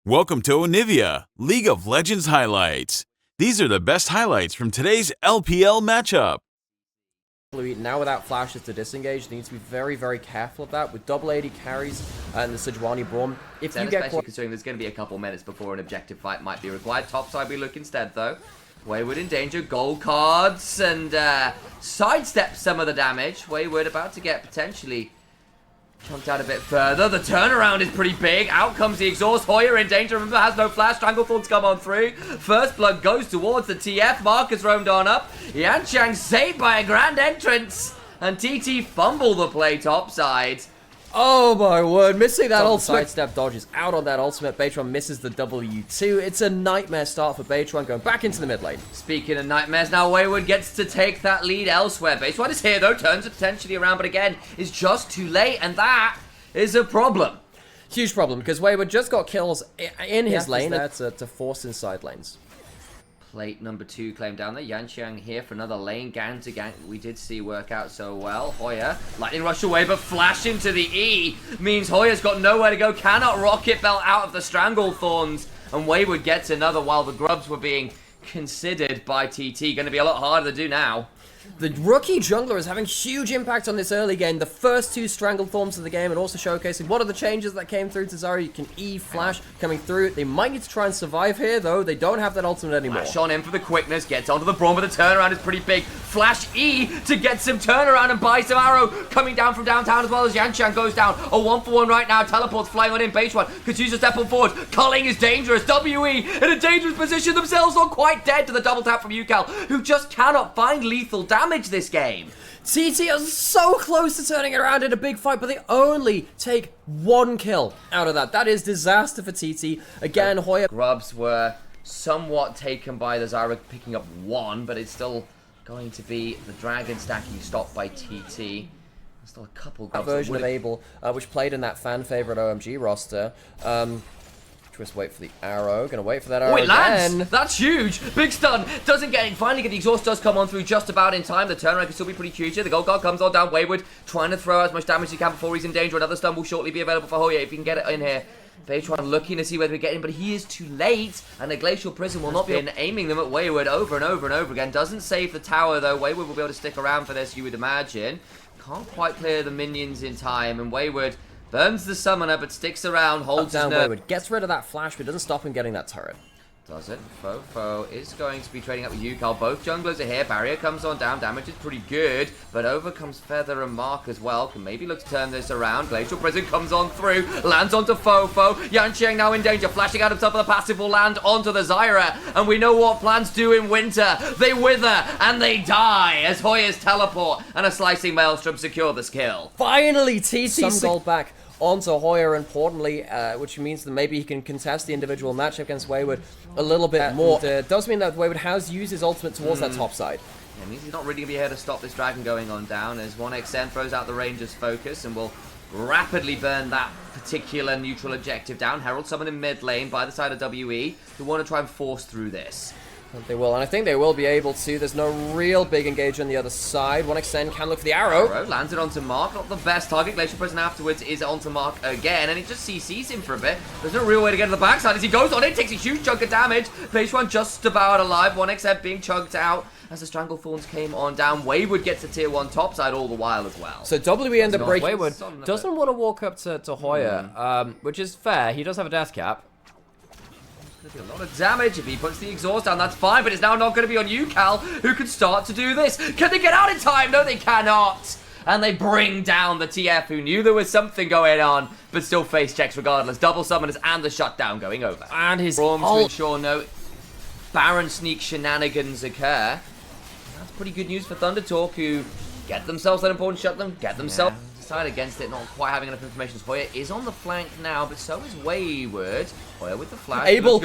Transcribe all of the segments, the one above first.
Welcome to Onivia, League of Legends highlights. These are the best highlights from today's LPL matchup. Now without flashes to disengage, they need to be very, very careful of that. With double AD carries and the Sejuani Braum, if you get especially considering there's going to be a couple minutes before an objective fight might be required. Topside we look instead though. Wayward in danger, gold cards, and sidestep some of the damage. Wayward about to get potentially chunked out a bit further. The turnaround is pretty big. Out comes the exhaust. Hoya in danger. Remember, has no flash. Stranglethorns come on through. First blood goes towards the TF. Marcus roamed on up. Yanchang saved by a grand entrance. And TT fumble the play topside. Oh my word, missing that ultimate. Sidestep dodge is out on that ultimate. Baytron misses the W2. It's a nightmare start for Baytron, going back into the mid lane. Speaking of nightmares, now Wayward gets to take that lead elsewhere. Baytron is here though, turns it potentially around, but again, is just too late, and that is a problem. Huge problem, because Wayward just got kills in his lane there to force inside lanes. Plate number 2 claimed down there. Yanxiang here for another lane gang to gang. We did see work out so well. Hoya, lightning rush away, but flash into the E means Hoya's got nowhere to go. Cannot rocket belt out of the Stranglethorns. And Wayward gets another while the grubs were being considered by TT. Going to be a lot harder to do now. The rookie jungler is having huge impact on this early game. The first 2 Stranglethorns of the game, and also showcasing what are the changes that came through to Zarya. You can E flash coming through. They might need to try and survive here, though. They don't have that ultimate anymore. Flash on in for the quickness, gets onto the Braum, but the turnaround is pretty big. Flash E to get some turnaround and buy some arrow. Coming down from downtown as well as Yanchang goes down. A 1-for-1 right now. Teleports flying on in. Base one. Could use a step on forward. Culling is dangerous. WE in a dangerous position themselves. Not quite dead to the double tap from UCal, who just cannot find lethal damage this game. TT are so close to turning it around in a big fight, but they only take 1 kill out of that. That is disaster for TT. Again, Hoya. Grubs were somewhat taken by the Zarya picking up 1, but it's still going to be the Dragon stacking stopped by TT. There's still a couple grubs. Version of Abel, which played in that fan favorite OMG roster. Just wait for the arrow. Gonna wait for that arrow. Oh, it lands! Again. That's huge! Big stun! Finally get the exhaust does come on through just about in time. The turnaround can still be pretty huge here. The gold guard comes on down. Wayward trying to throw as much damage as he can before he's in danger. Another stun will shortly be available for Hoya if he can get it in here. Baytron looking to see whether we get in, but he is too late, and the Glacial Prison will not be aiming them at Wayward over and over and over again. Doesn't save the tower though. Wayward will be able to stick around for this, you would imagine. Can't quite clear the minions in time, and Wayward burns the summoner, but sticks around, holds his nerve. Wayward gets rid of that flash, but doesn't stop him getting that turret. Doesn't. Fofo is going to be trading up with Yukal. Both junglers are here. Barrier comes on down. Damage is pretty good, but over comes Feather and Mark as well. Can maybe look to turn this around. Glacial Prison comes on through. Lands onto Fofo. Yanxiang now in danger. Flashing out of top of the passive will land onto the Zyra. And we know what plants do in winter. They wither and they die as Hoya's teleport and a slicing maelstrom secure the skill. Finally, TT some gold back onto Hoya, importantly, which means that maybe he can contest the individual matchup against Wayward a little bit more. It does mean that Wayward has used his ultimate towards that top side. Yeah, it means he's not really going to be here to stop this dragon going on down, as 1xN throws out the Ranger's focus and will rapidly burn that particular neutral objective down. Herald summoned in mid lane by the side of WE, who want to try and force through this. They will, and I think they will be able to. There's no real big engage on the other side. 1xN can look for the arrow. Lands it onto Mark. Not the best target. Glacial Prison afterwards is onto Mark again, and it just CCs him for a bit. There's no real way to get to the backside as he goes on. It takes a huge chunk of damage. Page 1 just about alive. 1xN being chugged out as the Stranglethorns came on down. Wayward gets a tier 1 topside all the while as well. So WE end up breaking. Wayward doesn't want to walk up to Hoya, which is fair. He does have a death cap. Going to be a lot of damage. If he puts the exhaust down, that's fine, but it's now not going to be on UCal, who can start to do this. Can they get out in time? No, they cannot. And they bring down the TF, who knew there was something going on, but still face checks regardless. Double summoners and the shutdown going over. And his Braum to ensure no Baron sneak shenanigans occur. That's pretty good news for Thunder Talk, who get themselves that important shutdown, get themselves decide against it, not quite having enough information. Hoya is on the flank now, but so is Wayward. Hoya with the flash. Abel's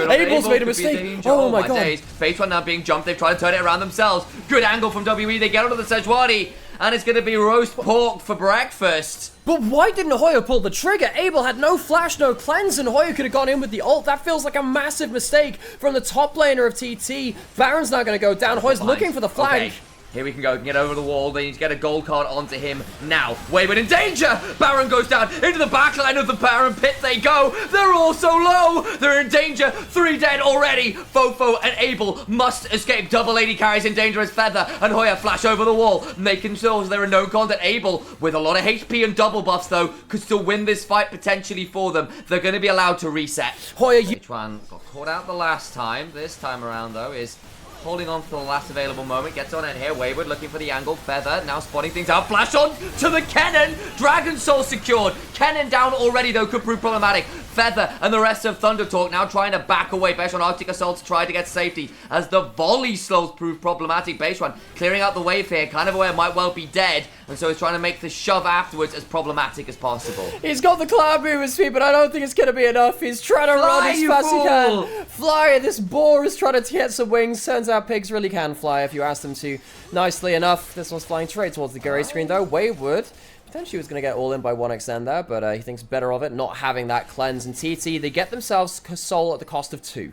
made a mistake. Oh my god. Base one now being jumped. They've tried to turn it around themselves. Good angle from WE. They get onto the Sejuani, and it's going to be roast pork for breakfast. But why didn't Hoya pull the trigger? Abel had no flash, no cleanse, and Hoya could have gone in with the ult. That feels like a massive mistake from the top laner of TT. Baron's not going to go down. Hoya's looking for the flank. Okay. Here we can go, get over the wall. They need to get a gold card onto him now. Wayward in danger. Baron goes down into the backline of the Baron pit. They go. They're all so low. They're in danger. 3 dead already. Fofo and Abel must escape. Double AD carries in danger as Feather and Hoya flash over the wall, making sure there are no contact. Abel, with a lot of HP and double buffs though, could still win this fight potentially for them. They're going to be allowed to reset. Hoya, Which one got caught out the last time. This time around though is holding on for the last available moment. Gets on in here. Wayward looking for the angle. Feather now spotting things out. Flash on to the Kennen. Dragon Soul secured. Kennen down already though could prove problematic. Feather and the rest of Thunder Talk now trying to back away. Besh on Arctic Assault to try to get safety as the volley slows prove problematic. Besh one clearing out the wave here. Kind of aware might well be dead. And so he's trying to make the shove afterwards as problematic as possible. he's got the cloud move speed, but I don't think it's going to be enough. He's trying to run as fast as he can. Fly, this boar is trying to get some wings. Turns out pigs really can fly if you ask them to. Nicely enough, this one's flying straight towards the gray screen though. Wayward potentially was going to get all in by 1xn there, but he thinks better of it, not having that cleanse. And TT, they get themselves soul at the cost of 2.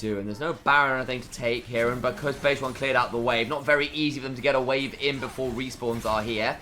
And there's no Baron or anything to take here, and because Base 1 cleared out the wave, not very easy for them to get a wave in before respawns are here.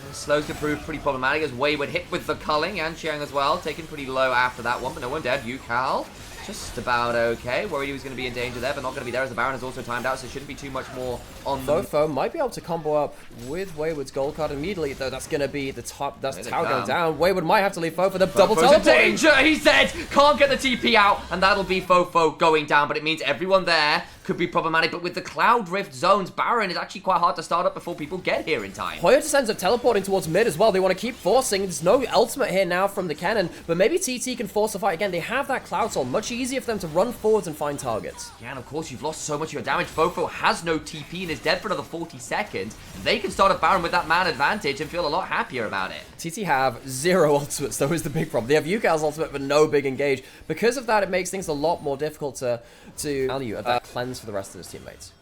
And slows to prove pretty problematic as Wayward hit with the culling and Chiang as well, taken pretty low after that one, but no one dead. Yukal just about okay. Worried he was going to be in danger there, but not going to be there as the Baron is also timed out, so it shouldn't be too much more on the... Fofo might be able to combo up with Wayward's gold card immediately, though that's going to be the top, that's tower going down. Wayward might have to leave Fofo, the double teleport. Danger, he's dead, can't get the TP out, and that'll be Fofo going down, but it means everyone there could be problematic, but with the Cloud Rift zones, Baron is actually quite hard to start up before people get here in time. Hoya just ends up teleporting towards mid as well. They want to keep forcing. There's no ultimate here now from the cannon, but maybe TT can force a fight again. They have that Cloud Soul, much easier for them to run forwards and find targets. Yeah, and of course you've lost so much of your damage. Fofo has no TP and is dead for another 40 seconds. They can start a Baron with that man advantage and feel a lot happier about it. TT have 0 ultimates, though, is the big problem. They have Yukal's ultimate, but no big engage. Because of that, it makes things a lot more difficult to value at that cleanse for the rest of his teammates.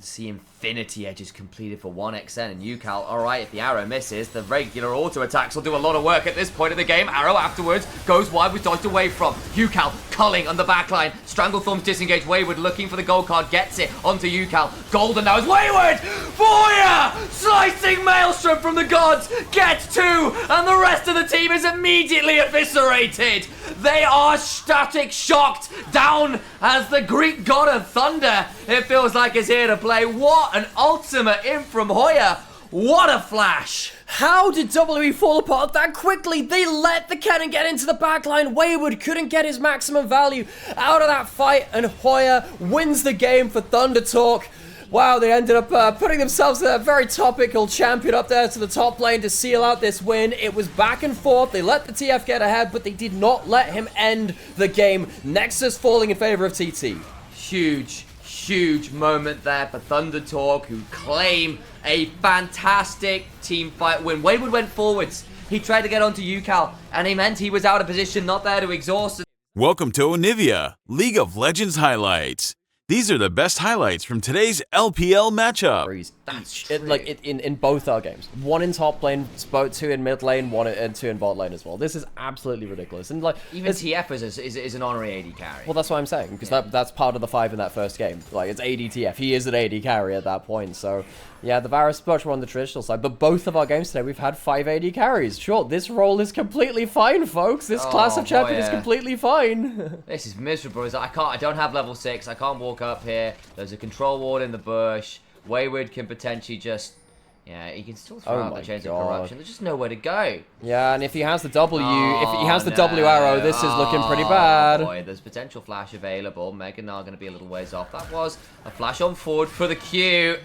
See Infinity Edges completed for 1xn and Yukal. Alright, if the arrow misses, the regular auto attacks will do a lot of work at this point of the game. Arrow afterwards goes wide, was dodged away from. Yukal culling on the backline. Stranglethorns disengage. Wayward looking for the gold card, gets it onto Yukal. Golden now is Wayward! Fire! Slicing Maelstrom from the gods, gets 2, and the rest of the team is immediately eviscerated. They are static shocked down as the Greek god of thunder, it feels like, is here to play. What an ultimate in from Hoya. What a flash. How did WE fall apart that quickly? They let the cannon get into the backline. Wayward couldn't get his maximum value out of that fight, and Hoya wins the game for Thunder Talk. Wow, they ended up putting themselves a very topical champion up there to the top lane to seal out this win. It was back and forth. They let the TF get ahead, but they did not let him end the game. Nexus falling in favor of TT. Huge moment there for Thunder Talk, who claim a fantastic team fight win. Wayward went forwards. He tried to get onto Yukal, and he meant he was out of position, not there to exhaust. Welcome to Onivia, League of Legends highlights. These are the best highlights from today's LPL matchup. That's in both our games. 1 in top lane, 2 in mid lane, 1 and 2 in bot lane as well. This is absolutely ridiculous. And like even TF is an honorary AD carry. Well, that's what I'm saying, because that's part of the 5 in that first game. Like, it's AD TF. He is an AD carry at that point. So yeah, the Varus much more on the traditional side, but both of our games today, we've had 5 AD carries. Sure, this role is completely fine, folks. This class of champion is completely fine. This is miserable. I don't have level 6. I can't walk up here. There's a control ward in the bush. Wayward can potentially just... Yeah, he can still throw out the Chains of Corruption. There's just nowhere to go. Yeah, and if he has the W, if he has the W arrow, this is looking pretty bad. Boy, there's potential flash available. Mega Gnar going to be a little ways off. That was a flash on forward for the Q.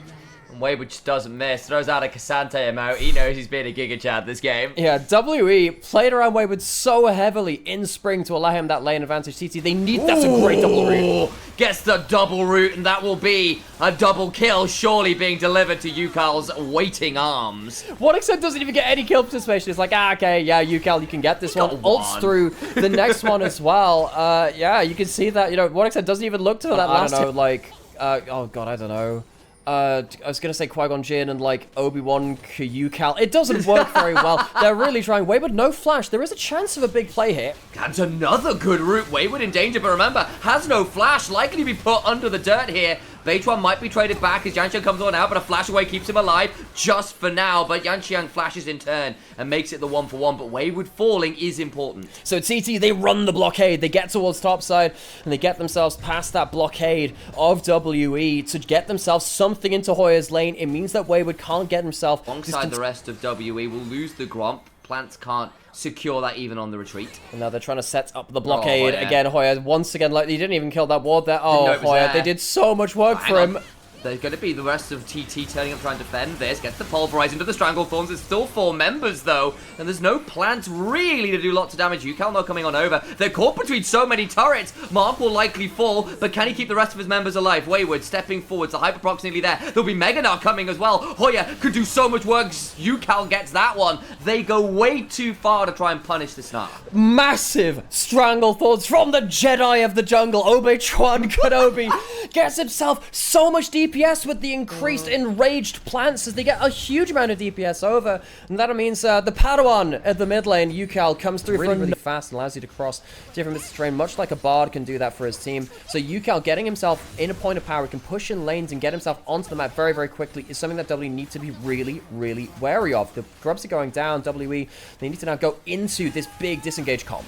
And Wayward just doesn't miss. Throws out a Cassante emote. He knows he's being a Giga Chad this game. Yeah, WE played around Wayward so heavily in spring to allow him that lane advantage. TT, they need... That's a great double root. Gets the double root, and that will be a double kill, surely being delivered to Yukal's waiting arms. 1xn doesn't even get any kill participation. It's like, okay, yeah, Yukal, you can get this one. Ults through the next one as well. Yeah, you can see that, 1xn doesn't even look to that last... I don't know, like... oh, God, I don't know. I was going to say Qui-Gon Jinn and, like, Obi-Wan Yukal. It doesn't work very well. They're really trying. Wayward, no flash. There is a chance of a big play here. And another good route. Wayward in danger, but remember, has no flash. Likely to be put under the dirt here Beichuan might be traded back as Yanxiang comes on out, but a flash away keeps him alive just for now. But Yanxiang flashes in turn and makes it the 1-for-1. But Wayward falling is important. So TT, they run the blockade. They get towards topside, and they get themselves past that blockade of WE to get themselves something into Hoya's lane. It means that Wayward can't get himself... Alongside the rest of WE, will lose the Gromp. Plants can't secure that even on the retreat. And now they're trying to set up the blockade again. Hoya, once again, like, he didn't even kill that ward there. Oh, Hoya, they did so much work for him. There's going to be the rest of TT turning up trying to defend this. Gets the pulverize into the Stranglethorns. There's still 4 members, though. And there's no Plant really to do lots of damage. Yukal not coming on over. They're caught between so many turrets. Mark will likely fall, but can he keep the rest of his members alive? Wayward stepping forwards. The Hyperprox nearly there. There'll be Meganar coming as well. Hoya could do so much work. Yukal gets that one. They go way too far to try and punish the Snark. Massive Stranglethorns from the Jedi of the jungle. Obi-Wan Kenobi gets himself so much DPS with the increased enraged plants as they get a huge amount of DPS over. And that means the Padawan at the mid lane, Yukal, comes through really fast and allows you to cross different bits of terrain, much like a Bard can do that for his team. So Yukal getting himself in a point of power, can push in lanes and get himself onto the map very, very quickly is something that W need to be really, really wary of. The grubs are going down, WE, they need to now go into this big disengage comp.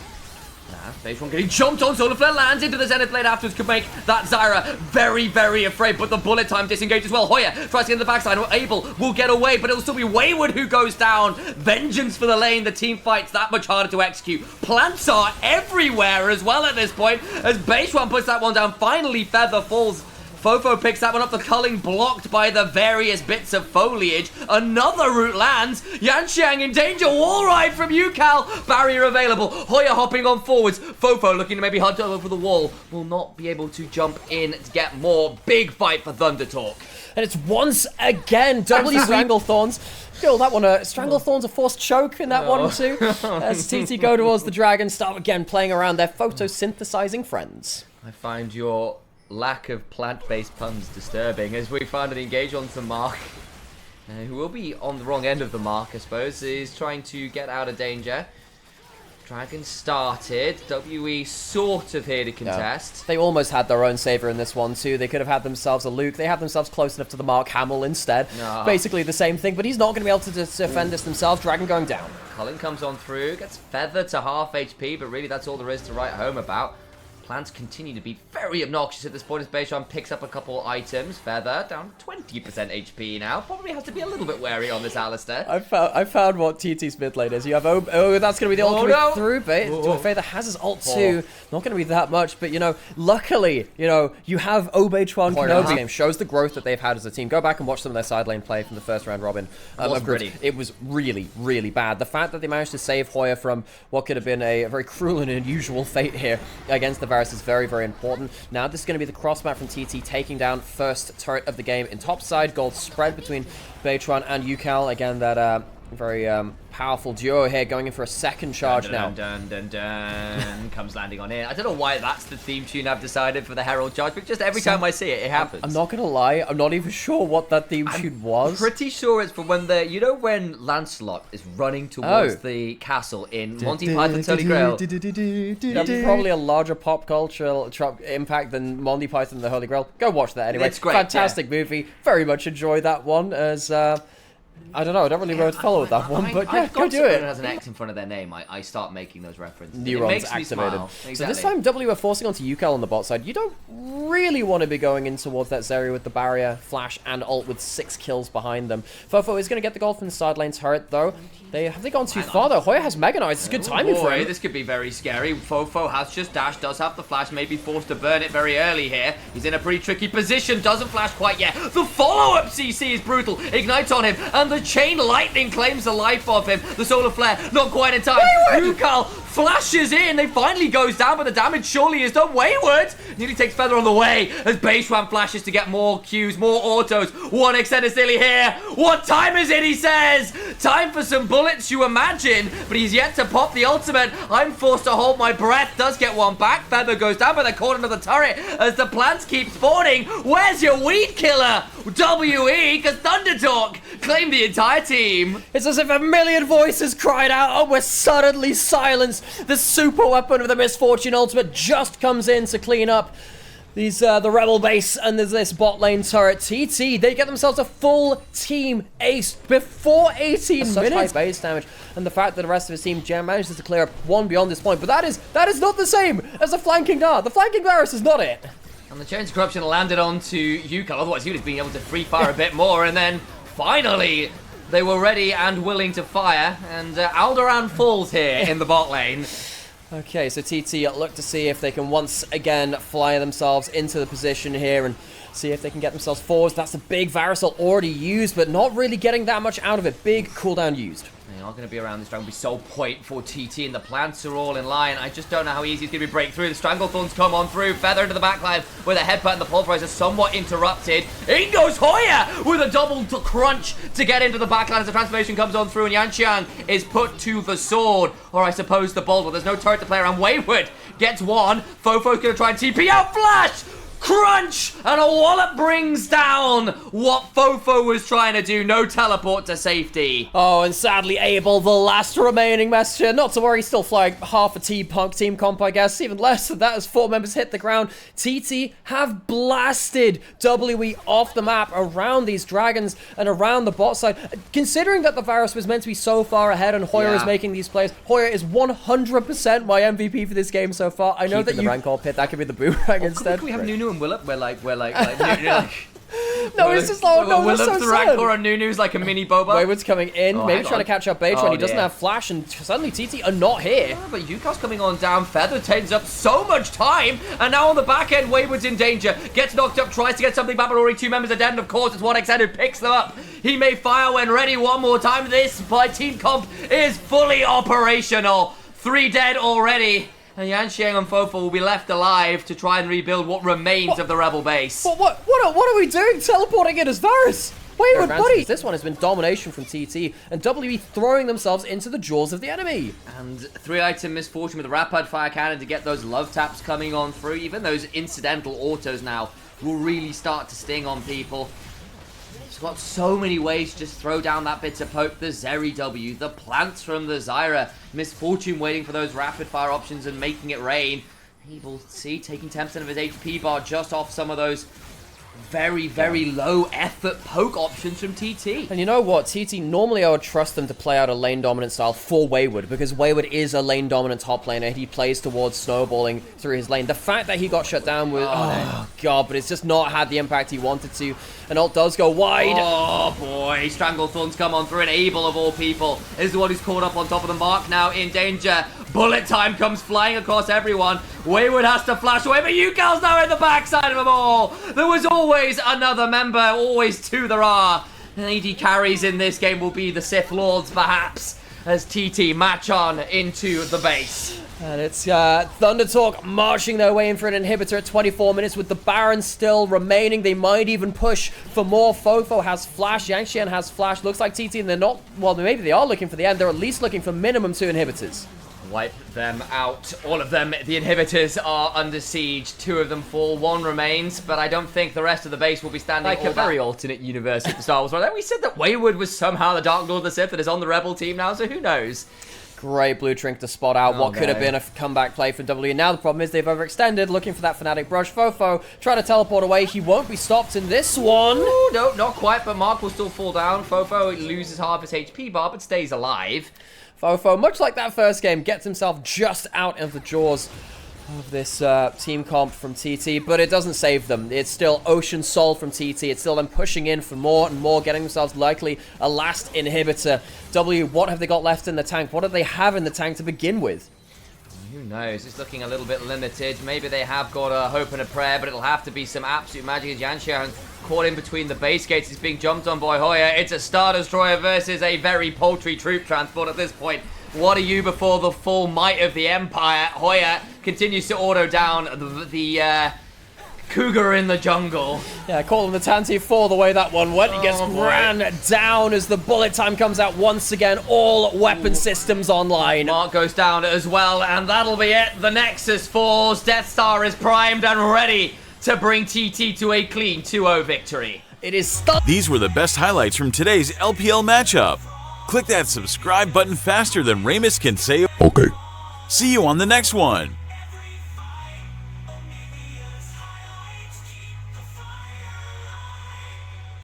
Beichuan getting jumped on, Solar Flare lands into the Zenith Blade afterwards, could make that Zyra very, very afraid, but the bullet time disengage as well. Hoya tries to get in the backside, Abel will get away, but it'll still be Wayward who goes down. Vengeance for the lane, the team fights that much harder to execute. Plants are everywhere as well at this point, as Beichuan puts that one down. Finally, Feather falls. Fofo picks that one up, the culling blocked by the various bits of foliage. Another root lands. Yanxiang in danger. Wall ride from Yukal. Barrier available. Hoya hopping on forwards. Fofo looking to maybe hunt over the wall. Will not be able to jump in to get more. Big fight for Thunder Talk. And it's once again W Stranglethorns. Feel that one, Stranglethorns a forced choke in that one too. As TT go towards the dragon, start again playing around their photosynthesizing friends. I find your lack of plant-based puns disturbing, as we find an engage onto Mark, who will be on the wrong end of the mark, I suppose. Is trying to get out of danger. Dragon started. WE sort of here to contest. They almost had their own savior in this one too. They could have had themselves a Luke. They had themselves close enough to the Mark Hamill instead. Basically the same thing, but he's not going to be able to defend this themselves. Dragon going down. Cullen comes on through, gets Feather to half HP, but really that's all there is to write home about. Plants continue to be very obnoxious at this point as Beichuan picks up a couple items. Feather down 20% HP now. Probably has to be a little bit wary on this Alistair. I found what TT's mid lane is. You have oh, that's going to be the ult through. Feather has his ult too. Not going to be that much, but you know, luckily, you know, you have Obi-Wan Kenobi. Game shows the growth that they've had as a team. Go back and watch some of their side lane play from the first round robin. It was really, really bad. The fact that they managed to save Hoya from what could have been a very cruel and unusual fate here against the is very, very important. Now this is going to be the cross map from TT, taking down first turret of the game in top side. Gold spread between Beichuan and Yukal. Again, that very powerful duo here going in for a second charge now. Comes landing on here. I don't know why that's the theme tune I've decided for the Herald charge, but just every time I see it, it happens. I'm not going to lie, I'm not even sure what that theme tune was. Pretty sure it's from when you know when Lancelot is running towards the castle in Monty Python's Holy Grail. That's probably a larger pop cultural impact than Monty Python and the Holy Grail. Go watch that anyway. It's great. Fantastic movie. Very much enjoyed that one as... I don't know, I don't really know what to follow with that one, but yeah, go do it. When it has an X in front of their name, I start making those references. Neurons activated. Exactly. So this time, W are forcing onto Yukal on the bot side. You don't really want to be going in towards that Zeri with the barrier, flash, and ult with 6 kills behind them. Fofo is going to get the gold from the side lane turret, though. Have they gone too far, though? Hoya has Mega Knight. It's good timing for him. This could be very scary. Fofo has just dashed, does have the flash, may be forced to burn it very early here. He's in a pretty tricky position, doesn't flash quite yet. The follow-up CC is brutal. Ignites on him, and the chain lightning claims the life of him. The solar flare, not quite in time. Yukal flashes in. They finally goes down, but the damage surely is done. Wayward nearly takes Feather on the way as Beichuan flashes to get more Qs, more autos. 1xN is nearly here. What time is it, he says? Time for some bullets, you imagine, but he's yet to pop the ultimate. I'm forced to hold my breath. Does get one back. Feather goes down, but they're caught under the turret as the plants keep spawning. Where's your weed killer? WE, because Thunder Talk claimed the entire team. It's as if a million voices cried out, and we're suddenly silenced. The super weapon of the Misfortune ultimate just comes in to clean up. the rebel base, and there's this bot lane turret. TT, they get themselves a full team ace before 18 minutes. Such high base damage, and the fact that the rest of his team manages to clear up one beyond this point, but that is not the same as a flanking dart. The flanking Varus is not it. And the Chains of Corruption landed onto Yukal, otherwise he would have been able to free fire a bit more, and then finally they were ready and willing to fire, and Alderaan falls here in the bot lane. Okay, so TT look to see if they can once again fly themselves into the position here and see if they can get themselves forwards. That's a big Varus already used, but not really getting that much out of it. Big cooldown used. They are going to be around this dragon, will be sole point for TT, and the plants are all in line. I just don't know how easy it's going to be break through. The Stranglethorns come on through, feather into the backline with a headbutt, and the pulverizer somewhat interrupted. In goes Hoya with a double crunch to get into the backline as the transformation comes on through, and Yanxian is put to the sword, or I suppose the bolt. Well, there's no turret to play around. Wayward gets one. Fofo's going to try and TP out. Flash! Crunch! And a wallop brings down what Fofo was trying to do. No teleport to safety. Oh, and sadly Abel, the last remaining messenger. Not to worry, still flying half a T-Punk team comp, I guess. Even less than that as 4 members hit the ground. TT have blasted WE off the map around these dragons and around the bot side. Considering that the Varus was meant to be so far ahead and Hoya is making these plays, Hoya is 100% my MVP for this game so far. I know that you... the Rancor pit, that could be the boomerang instead. Could we have Nunu and Willop? We're like no, it's just like, no, that's so the sad. Rancor and Nunu's like a mini Boba. Wayward's coming in, maybe trying to catch up Beitron. He doesn't have flash, and suddenly TT are not here. Yeah, but Yukal's coming on down. Feather takes up so much time, and now on the back end, Wayward's in danger. Gets knocked up, tries to get something back, but already 2 members are dead, and of course, it's 1xN who picks them up. He may fire when ready one more time. This by Team Comp is fully operational. 3 dead already. And Yanxian and Fofo will be left alive to try and rebuild what remains of the rebel base. What are we doing? Teleporting in as Varus? Wayward, buddy! This one has been domination from TT, and WE throwing themselves into the jaws of the enemy. And 3-item misfortune with the Rapid Fire Cannon to get those love taps coming on through. Even those incidental autos now will really start to sting on people. It's got so many ways to just throw down that bitter poke. The Zeri W, the plants from the Zyra. Misfortune waiting for those rapid fire options and making it rain. Able to see, taking 10% of his HP bar just off some of those very, very low effort poke options from TT. And you know what? TT, normally I would trust them to play out a lane dominant style for Wayward, because Wayward is a lane dominant top laner. He plays towards snowballing through his lane. The fact that he got shut down was, oh god, but it's just not had the impact he wanted to. And ult does go wide. Oh boy, Stranglethorns come on through, and Abel of all people is the one who's caught up on top of the mark now in danger. Bullet time comes flying across everyone. Wayward has to flash away, but Yukal's now in the backside of them all. There was always another member, always 2 there are. And AD carries in this game will be the Sith Lords, perhaps, as TT match on into the base. And it's Thundertalk marching their way in for an inhibitor at 24 minutes with the Baron still remaining. They might even push for more. Fofo has flash, Yanxian has flash. Looks like TT, and they're not, well, maybe they are looking for the end. They're at least looking for minimum 2 inhibitors. Wipe them out. All of them. The inhibitors are under siege. 2 of them fall. 1 remains, but I don't think the rest of the base will be standing like a very alternate universe of the Star Wars. We said that Wayward was somehow the Dark Lord of the Sith that is on the Rebel team now, so who knows? Great blue drink to spot out what could have been a comeback play for W. Now the problem is they've overextended, looking for that Fnatic brush. Fofo trying to teleport away. He won't be stopped in this one. Ooh, no, not quite, but Mark will still fall down. Fofo loses half his HP bar, but stays alive. Fofo, much like that first game, gets himself just out of the jaws of this team comp from TT, but it doesn't save them. It's still Ocean Soul from TT. It's still them pushing in for more and more, getting themselves likely a last inhibitor. W, what have they got left in the tank? What do they have in the tank to begin with? Who knows? It's looking a little bit limited. Maybe they have got a hope and a prayer, but it'll have to be some absolute magic as Yanxian caught in between the base gates. He's being jumped on by Hoya. It's a Star Destroyer versus a very paltry troop transport at this point. What are you before the full might of the Empire? Hoya continues to auto down the Cougar in the jungle. Yeah, call him the Tanty 4 the way that one went. He gets ran down as the bullet time comes out once again. All weapon systems online. Mark goes down as well, and that'll be it. The Nexus falls. Death Star is primed and ready to bring TT to a clean 2-0 victory. It is stuck. These were the best highlights from today's LPL matchup. Click that subscribe button faster than Ramus can say okay. See you on the next one.